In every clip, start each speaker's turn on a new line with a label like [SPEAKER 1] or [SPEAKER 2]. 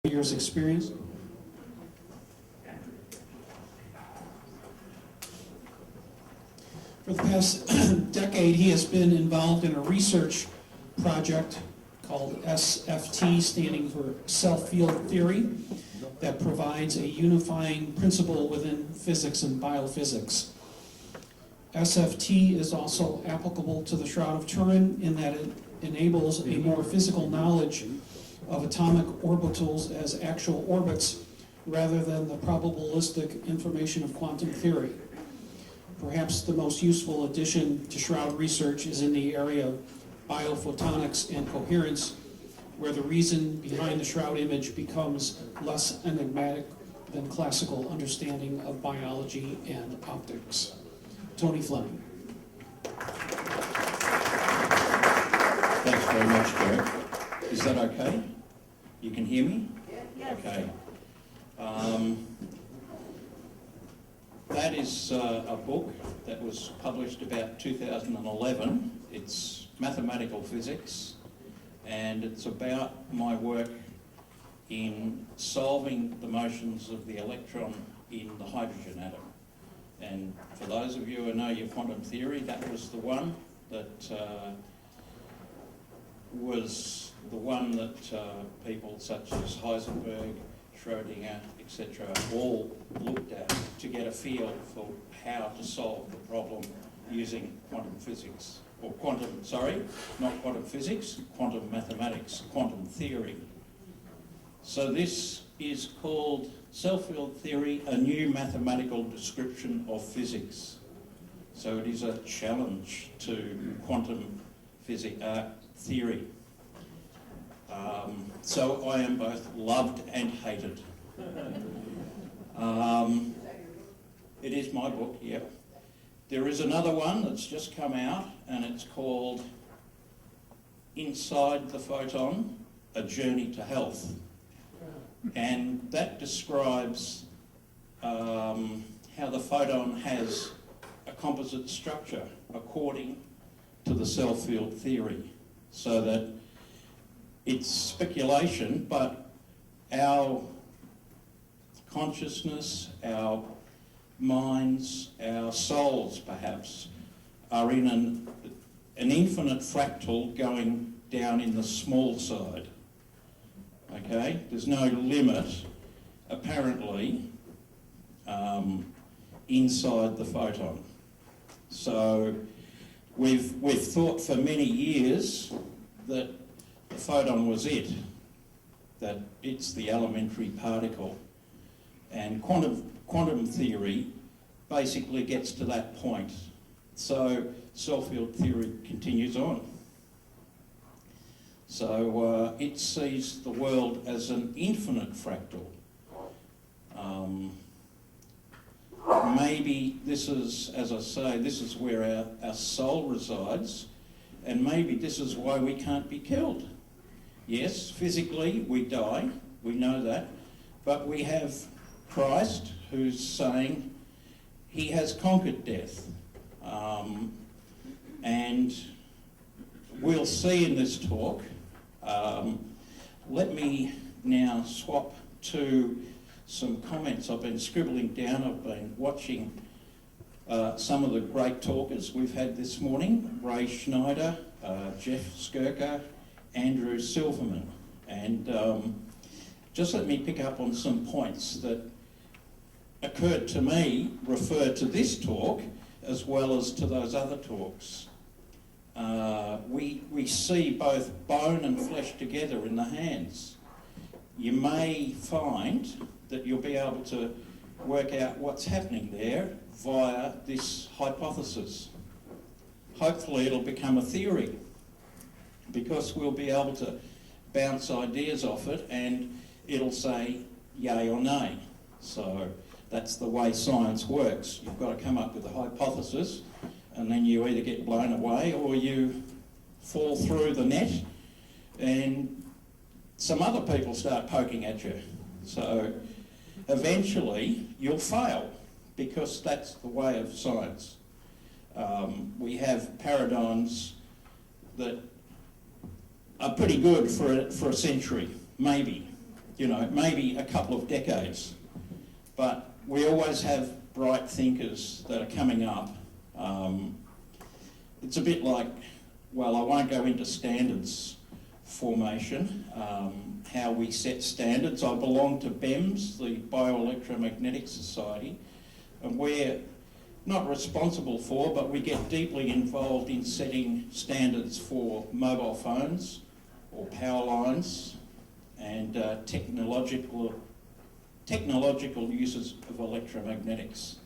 [SPEAKER 1] years experience. For the past decade, he has been involved in a research project called SFT, standing for self-field theory, that provides a unifying principle within physics and biophysics. SFT is also applicable to the Shroud of Turin in that it enables a more physical knowledge of atomic orbitals as actual orbits rather than the probabilistic information of quantum theory. Perhaps the most useful addition to Shroud research is in the area of biophotonics and coherence, where the reason behind the Shroud image becomes less enigmatic than classical understanding of biology and optics. Tony Fleming.
[SPEAKER 2] Thanks very much, Derek. Is that okay? You can hear me?
[SPEAKER 3] Yes.
[SPEAKER 2] Okay. That is a book that was published about 2011. It's mathematical physics, and it's about my work in solving the motions of the electron in the hydrogen atom. And for those of you who know your quantum theory, that was the one that people such as Heisenberg, Schrodinger, etc. all looked at to get a feel for how to solve the problem using quantum physics. Or not quantum physics, quantum mathematics, quantum theory. So this is called Self-Field Theory, a New Mathematical Description of Physics. So it is a challenge to quantum theory. So I am both loved and hated. It is my book, yep. There is another one that's just come out, and it's called Inside the Photon, A Journey to Health. And that describes how the photon has a composite structure according to the self-field theory. So that it's speculation, but our consciousness, our minds, our souls perhaps, are in an infinite fractal going down in the small side. Okay? There's no limit, apparently, inside the photon. So we've thought for many years that the photon was it, that it's the elementary particle. And quantum theory basically gets to that point. So self-field theory continues on. So it sees the world as an infinite fractal. Maybe this is, as I say, this is where our soul resides, and maybe this is why we can't be killed. Yes, physically we die, we know that, but we have Christ who's saying he has conquered death. And we'll see in this talk. Let me now swap to some comments I've been scribbling down. I've been watching some of the great talkers we've had this morning: Ray Schneider, Jeff Skirker, Andrew Silverman. And just let me pick up on some points that occurred to me, refer to this talk as well as to those other talks. We see both bone and flesh together in the hands. You may find that you'll be able to work out what's happening there via this hypothesis. Hopefully it'll become a theory, because we'll be able to bounce ideas off it and it'll say yay or nay. So that's the way science works. You've got to come up with a hypothesis, and then you either get blown away or you fall through the net and some other people start poking at you. So eventually you'll fail, because that's the way of science. We have paradigms that are pretty good for a century, maybe. maybe a couple of decades. But we always have bright thinkers that are coming up. It's a bit like, well, I won't go into standards formation, how we set standards. I belong to BEMS, the Bioelectromagnetic Society, and we're not responsible for, but we get deeply involved in setting standards for mobile phones or power lines and technological uses of electromagnetics.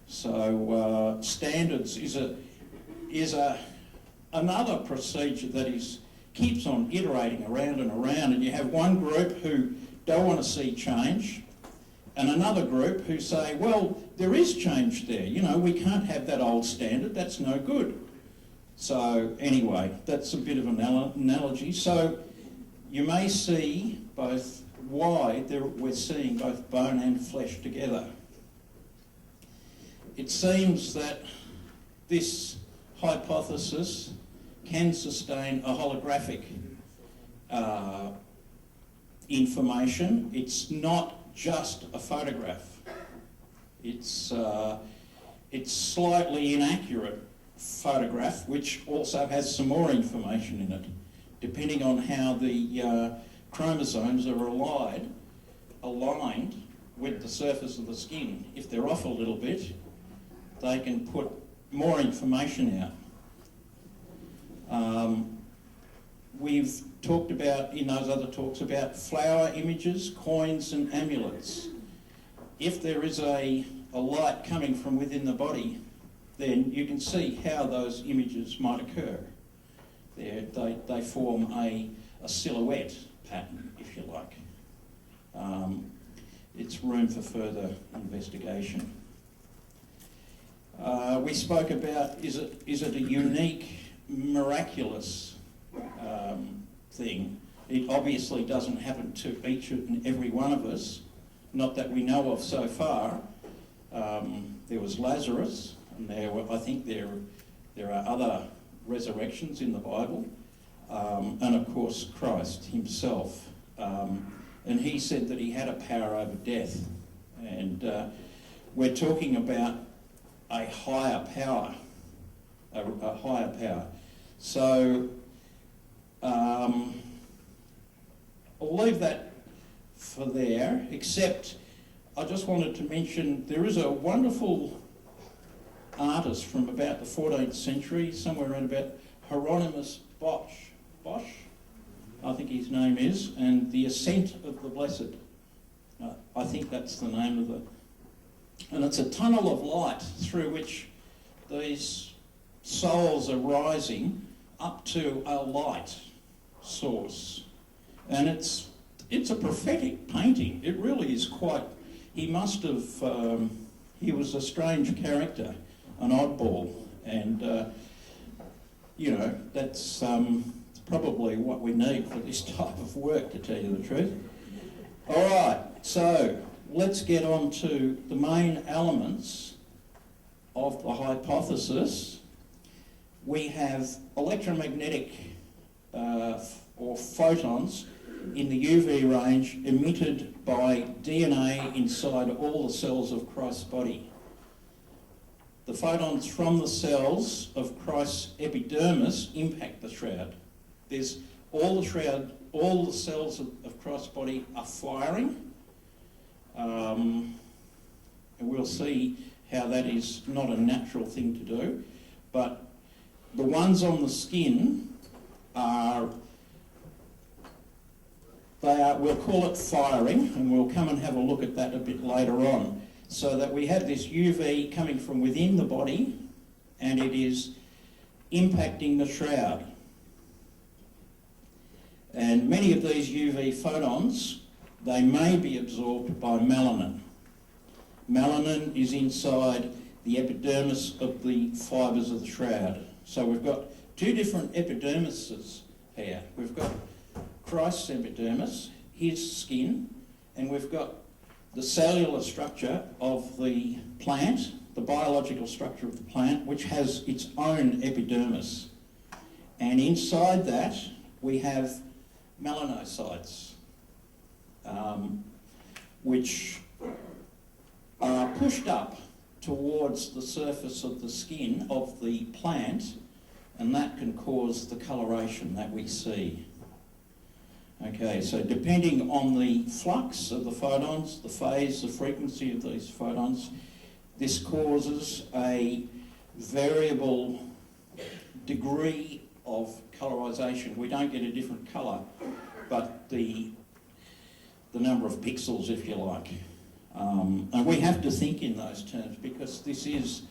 [SPEAKER 2] So standards is another procedure that keeps on iterating around and around, and you have one group who don't want to see change and another group who say, well, there is change there, we can't have that old standard, that's no good. So anyway, that's a bit of an analogy. So you may see both why we're seeing both bone and flesh together. It seems that this hypothesis can sustain a holographic information. It's not just a photograph. It's slightly inaccurate photograph, which also has some more information in it, depending on how the chromosomes are aligned with the surface of the skin. If they're off a little bit, they can put more information out. We've talked about, in those other talks, about flower images, coins and amulets. If there is a light coming from within the body, then you can see how those images might occur. They form a silhouette pattern, if you like. It's room for further investigation. We spoke about, is it a unique, miraculous thing? It obviously doesn't happen to each and every one of us, not that we know of so far. There was Lazarus, and I think there are other resurrections in the Bible, and of course Christ himself. And he said that he had a power over death, and we're talking about a higher power, a higher power. So I'll leave that for there, except I just wanted to mention there is a wonderful artist from about the 14th century, somewhere around about Hieronymus Bosch, I think his name is, and The Ascent of the Blessed. I think that's the name of it. And it's a tunnel of light through which these souls are rising up to a light source. And it's a prophetic painting. It really is quite... He must have... he was a strange character, an oddball, and, that's probably what we need for this type of work, to tell you the truth. All right, so let's get on to the main elements of the hypothesis. We have electromagnetic or photons in the UV range emitted by DNA inside all the cells of Christ's body. The photons from the cells of Christ's epidermis impact the shroud. There's all the cells of Christ's body are firing, and we'll see how that is not a natural thing to do, but the ones on the skin we'll call it firing, and we'll come and have a look at that a bit later on, so that we have this UV coming from within the body and it is impacting the shroud. And many of these UV photons, they may be absorbed by melanin. Melanin is inside the epidermis of the fibres of the shroud. So we've got two different epidermises here. We've got Christ's epidermis, his skin, and we've got the cellular structure of the plant, the biological structure of the plant, which has its own epidermis. And inside that, we have melanocytes. which are pushed up towards the surface of the skin of the plant, and that can cause the coloration that we see. Okay, so depending on the flux of the photons, the phase, the frequency of these photons, this causes a variable degree of colorization. We don't get a different colour, but the number of pixels, if you like. And we have to think in those terms because this is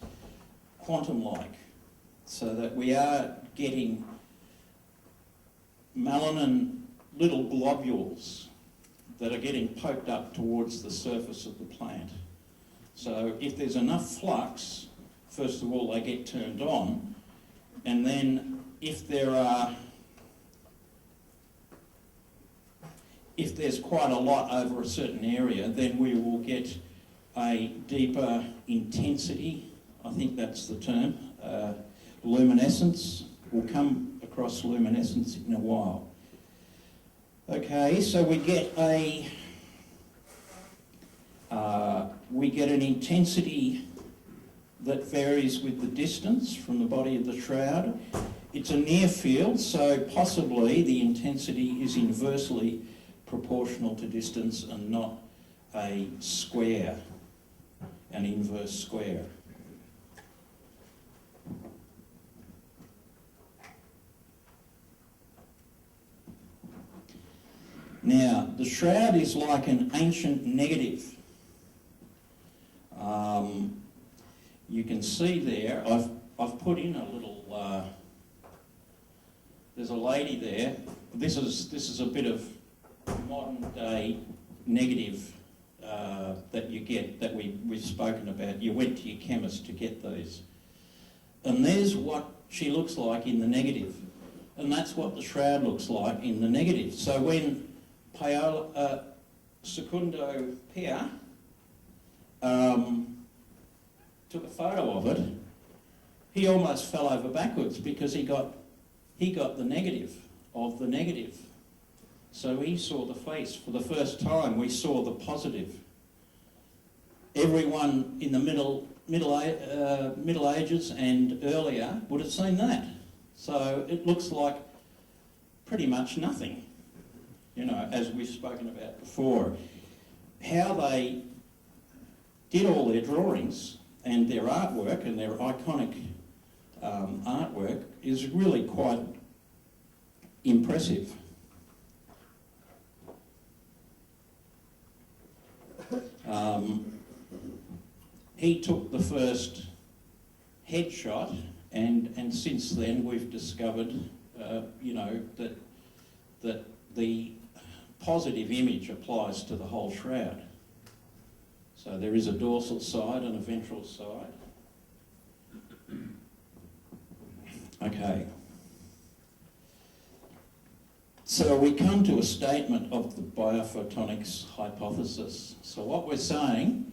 [SPEAKER 2] quantum-like, so that we are getting melanin little globules that are getting poked up towards the surface of the plant. So if there's enough flux, first of all they get turned on, and then if there's quite a lot over a certain area, then we will get a deeper intensity, I think that's the term, luminescence. We'll come across luminescence in a while. Okay, so we get an intensity that varies with the distance from the body of the shroud. It's a near field, so possibly the intensity is inversely proportional to distance and not a square, an inverse square. Now, the shroud is like an ancient negative. You can see there, I've put in a little, there's a lady there. This is a bit of modern day negative that you get, that we've spoken about. You went to your chemist to get these. And there's what she looks like in the negative. And that's what the shroud looks like in the negative. So when Secundo Pia took a photo of it, he almost fell over backwards because he got the negative of the negative. So he saw the face for the first time. We saw the positive. Everyone in the Middle Ages and earlier would have seen that. So it looks like pretty much nothing, you know, as we've spoken about before. How they did all their drawings and their artwork and their iconic artwork is really quite impressive. He took the first headshot, and since then we've discovered, you know, that the positive image applies to the whole shroud. So there is a dorsal side and a ventral side. Okay. So we come to a statement of the biophotonics hypothesis. So what we're saying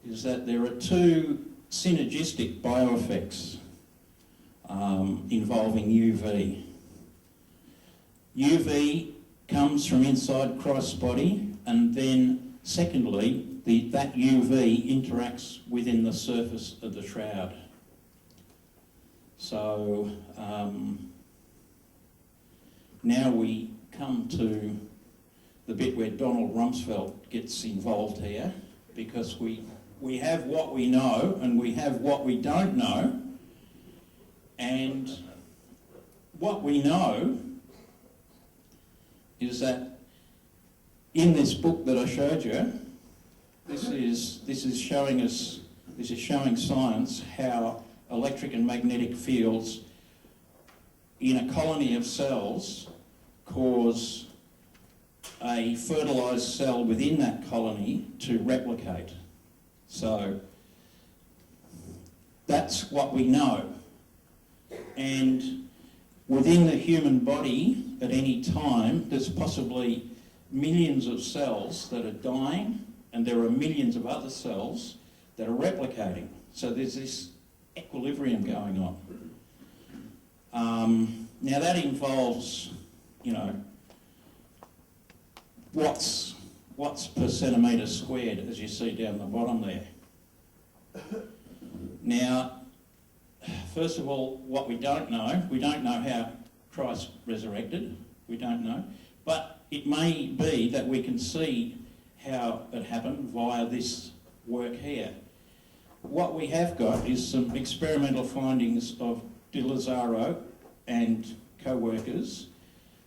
[SPEAKER 2] is that there are two synergistic bioeffects involving UV. UV comes from inside Christ's body, and then secondly, that UV interacts within the surface of the shroud. So now we come to the bit where Donald Rumsfeld gets involved here, because we have what we know and we have what we don't know. And what we know is that in this book that I showed you, this is showing science how electric and magnetic fields in a colony of cells cause a fertilised cell within that colony to replicate. So that's what we know. And within the human body at any time, there's possibly millions of cells that are dying, and there are millions of other cells that are replicating. So there's this equilibrium going on. Now that involves, you know, what's watts per centimetre squared, as you see down the bottom there. Now, first of all, what we don't know how Christ resurrected, we don't know, but it may be that we can see how it happened via this work here. What we have got is some experimental findings of De Lazzaro and co-workers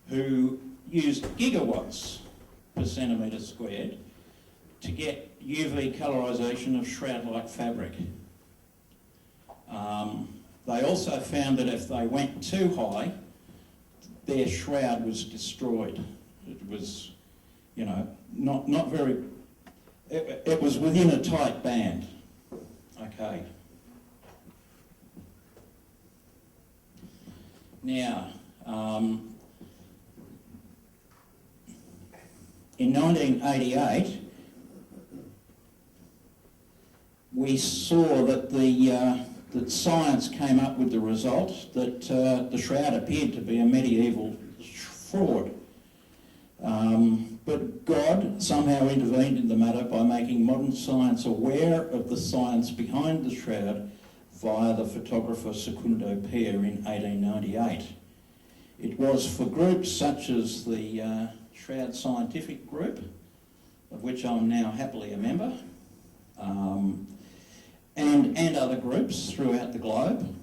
[SPEAKER 2] who used gigawatts per centimetre squared to get UV colorisation of shroud-like fabric. They also found that if they went too high, their shroud was destroyed. It was, you know, not very... It was within a tight band. Okay. Now, in 1988, we saw that that science came up with the result that the shroud appeared to be a medieval fraud. But God somehow intervened in the matter by making modern science aware of the science behind the shroud via the photographer Secundo Pear in 1898. It was for groups such as the Shroud Scientific Group, of which I'm now happily a member, and other groups throughout the globe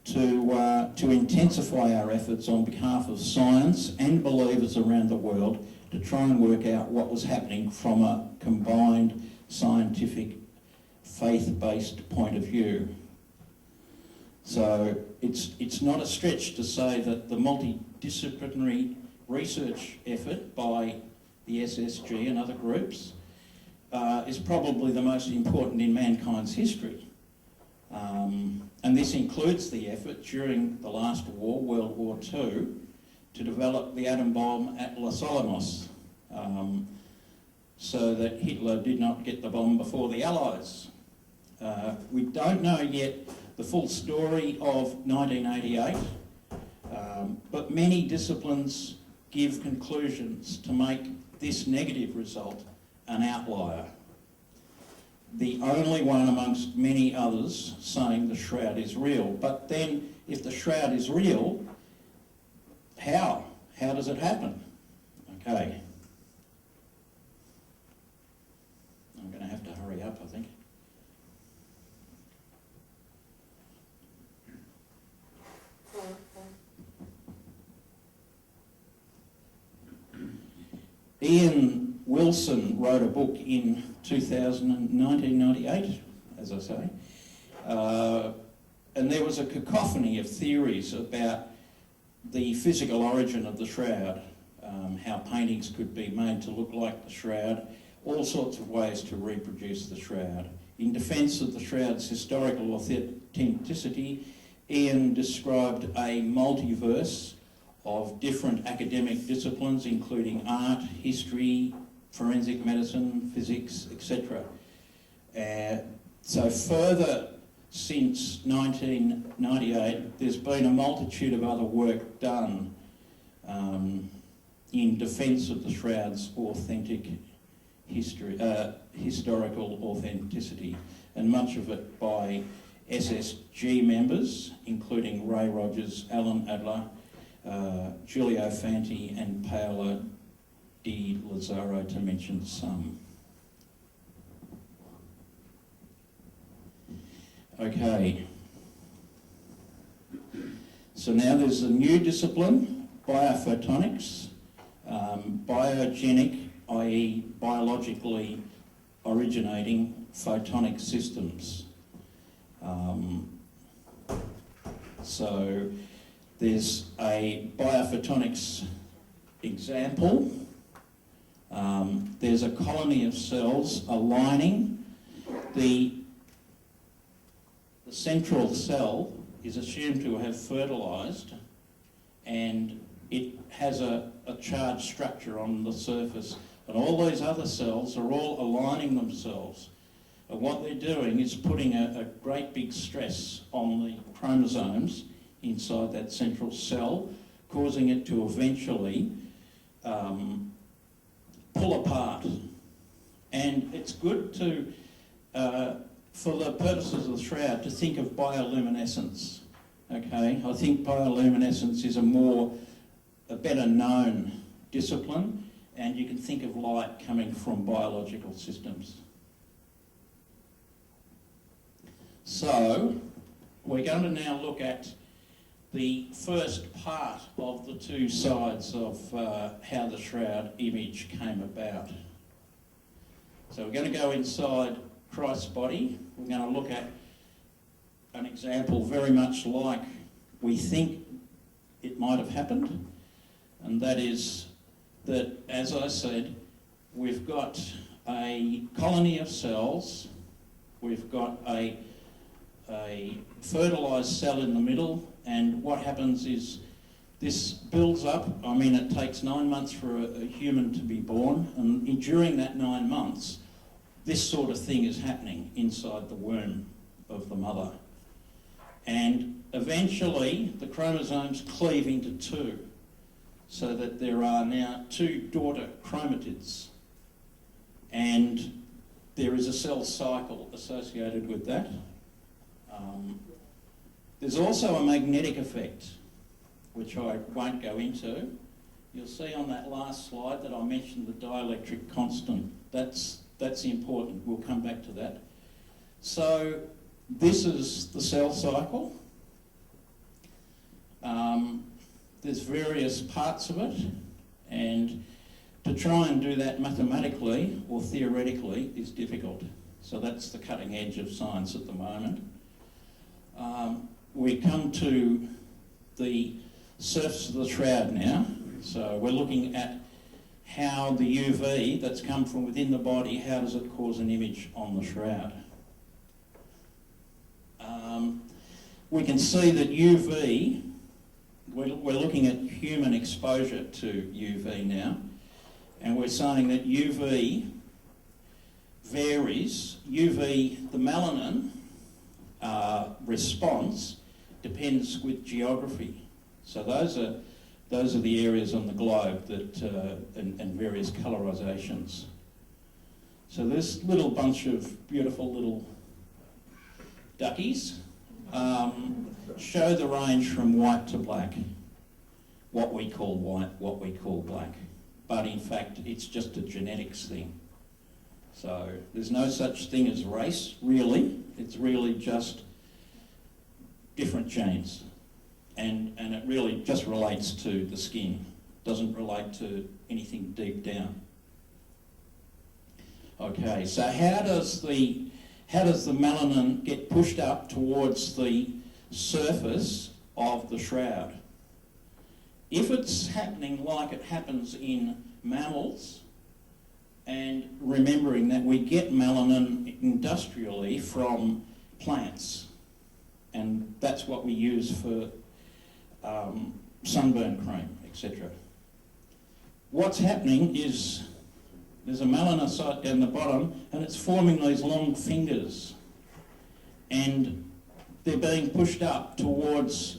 [SPEAKER 2] to intensify our efforts on behalf of science and believers around the world to try and work out what was happening from a combined scientific, faith-based point of view. So it's not a stretch to say that the multidisciplinary research effort by the SSG and other groups is probably the most important in mankind's history. And this includes the effort during the last war, World War II, to develop the atom bomb at Los Alamos, so that Hitler did not get the bomb before the Allies. We don't know yet the full story of 1988, but many disciplines give conclusions to make this negative result an outlier. The only one amongst many others saying the shroud is real. But then, if the shroud is real, how? How does it happen? Okay. I'm going to have to hurry up, I think. Ian Wilson wrote a book in 1998, as I say, and there was a cacophony of theories about the physical origin of the shroud, how paintings could be made to look like the shroud, all sorts of ways to reproduce the shroud. In defence of the shroud's historical authenticity, Ian described a multiverse of different academic disciplines, including art, history, forensic medicine, physics, etc. So further since 1998, there's been a multitude of other work done in defence of the shroud's authentic history, historical authenticity, and much of it by SSG members, including Ray Rogers, Alan Adler, Giulio Fanti and Paolo De Lazzaro, to mention some. Okay. So now there's a new discipline, biophotonics, biogenic, i.e. biologically originating photonic systems. So there's a biophotonics example. There's a colony of cells aligning. The central cell is assumed to have fertilised, and it has a charged structure on the surface, and all these other cells are all aligning themselves. And what they're doing is putting a great big stress on the chromosomes inside that central cell, causing it to eventually pull apart And it's good to, for the purposes of the shroud, to think of bioluminescence. Okay, I think bioluminescence is a better known discipline, and you can think of light coming from biological systems. So, we're going to now look at the first part of the two sides of how the shroud image came about. So we're going to go inside Christ's body. We're going to look at an example very much like we think it might have happened, and that is that, as I said, we've got a colony of cells, we've got a fertilised cell in the middle, and what happens is this builds up. I mean, it takes 9 months for a human to be born, and during that 9 months, this sort of thing is happening inside the womb of the mother. And eventually, the chromosomes cleave into two, so that there are now two daughter chromatids. And there is a cell cycle associated with that. There's also a magnetic effect, which I won't go into. You'll see on that last slide that I mentioned the dielectric constant. That's important. We'll come back to that. So this is the cell cycle. There's various parts of it, and to try and do that mathematically or theoretically is difficult. So that's the cutting edge of science at the moment. We come to the surface of the shroud now. So we're looking at how the UV that's come from within the body, how does it cause an image on the shroud? We can see that UV, we're looking at human exposure to UV now, and we're saying that UV varies. UV, the melanin response depends with geography. So those are the areas on the globe that and various colorisations. So this little bunch of beautiful little duckies show the range from white to black. What we call white, what we call black. But in fact, it's just a genetics thing. So there's no such thing as race, really. It's really just different genes. And it really just relates to the skin. Doesn't relate to anything deep down. Okay, so how does the melanin get pushed up towards the surface of the shroud? If it's happening like it happens in mammals, and remembering that we get melanin industrially from plants, and that's what we use for sunburn cream, etc. What's happening is there's a melanocyte down the bottom, and it's forming these long fingers, and they're being pushed up towards,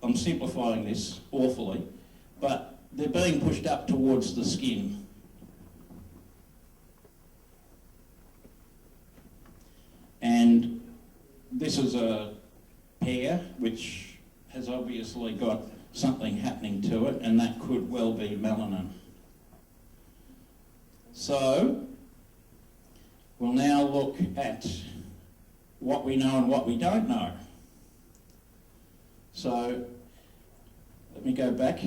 [SPEAKER 2] I'm simplifying this awfully, but they're being pushed up towards the skin. And this is a pear which has obviously got something happening to it, and that could well be melanin. So we'll now look at what we know and what we don't know. So let me go back.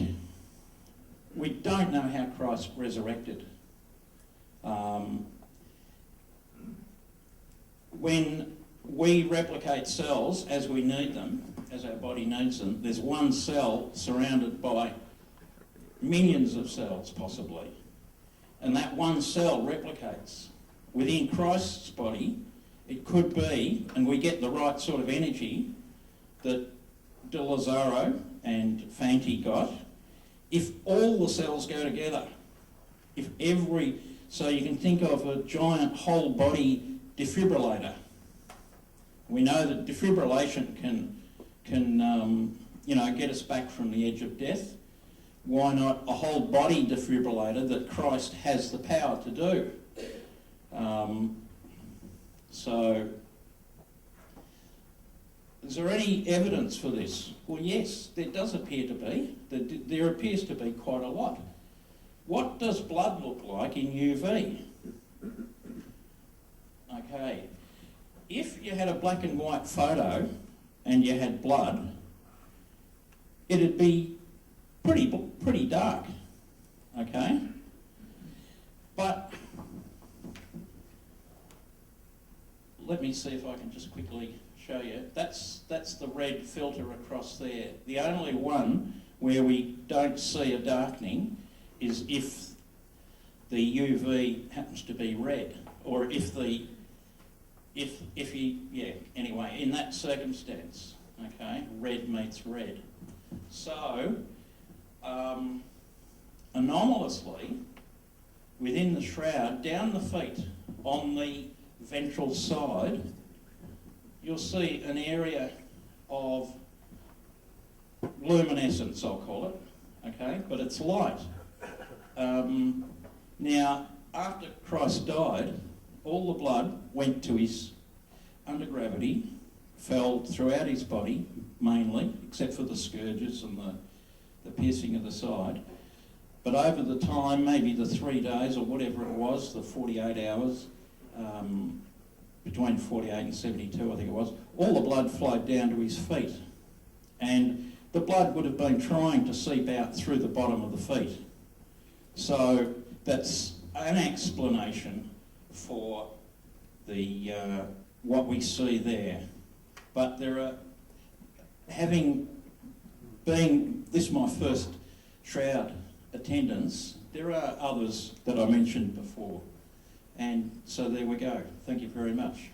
[SPEAKER 2] We don't know how Christ resurrected. When we replicate cells as we need them, as our body needs them, there's one cell surrounded by millions of cells possibly, and that one cell replicates. Within Christ's body, it could be, and we get the right sort of energy that De Lazzaro and Fanti got, if all the cells go together. So you can think of a giant whole body defibrillator. We know that defibrillation can get us back from the edge of death. Why not a whole body defibrillator that Christ has the power to do? So, is there any evidence for this? Well, yes, there does appear to be. There appears to be quite a lot. What does blood look like in UV? Okay, if you had a black and white photo and you had blood, it'd be pretty dark, okay? But let me see if I can just quickly show you. That's the red filter across there. The only one where we don't see a darkening is if the UV happens to be red, or if anyway, in that circumstance, okay, red meets red. So, anomalously, within the shroud, down the feet, on the ventral side, you'll see an area of luminescence, I'll call it, okay, but it's light. Now, after Christ died, all the blood went to his, under gravity, fell throughout his body, mainly, except for the scourges and the piercing of the side. But over the time, maybe the 3 days or whatever it was, the 48 hours, between 48 and 72 I think it was, all the blood flowed down to his feet. And the blood would have been trying to seep out through the bottom of the feet. So that's an explanation for the what we see there. But there are, having been this my first shroud attendance, there are others that I mentioned before. And so there we go. Thank you very much.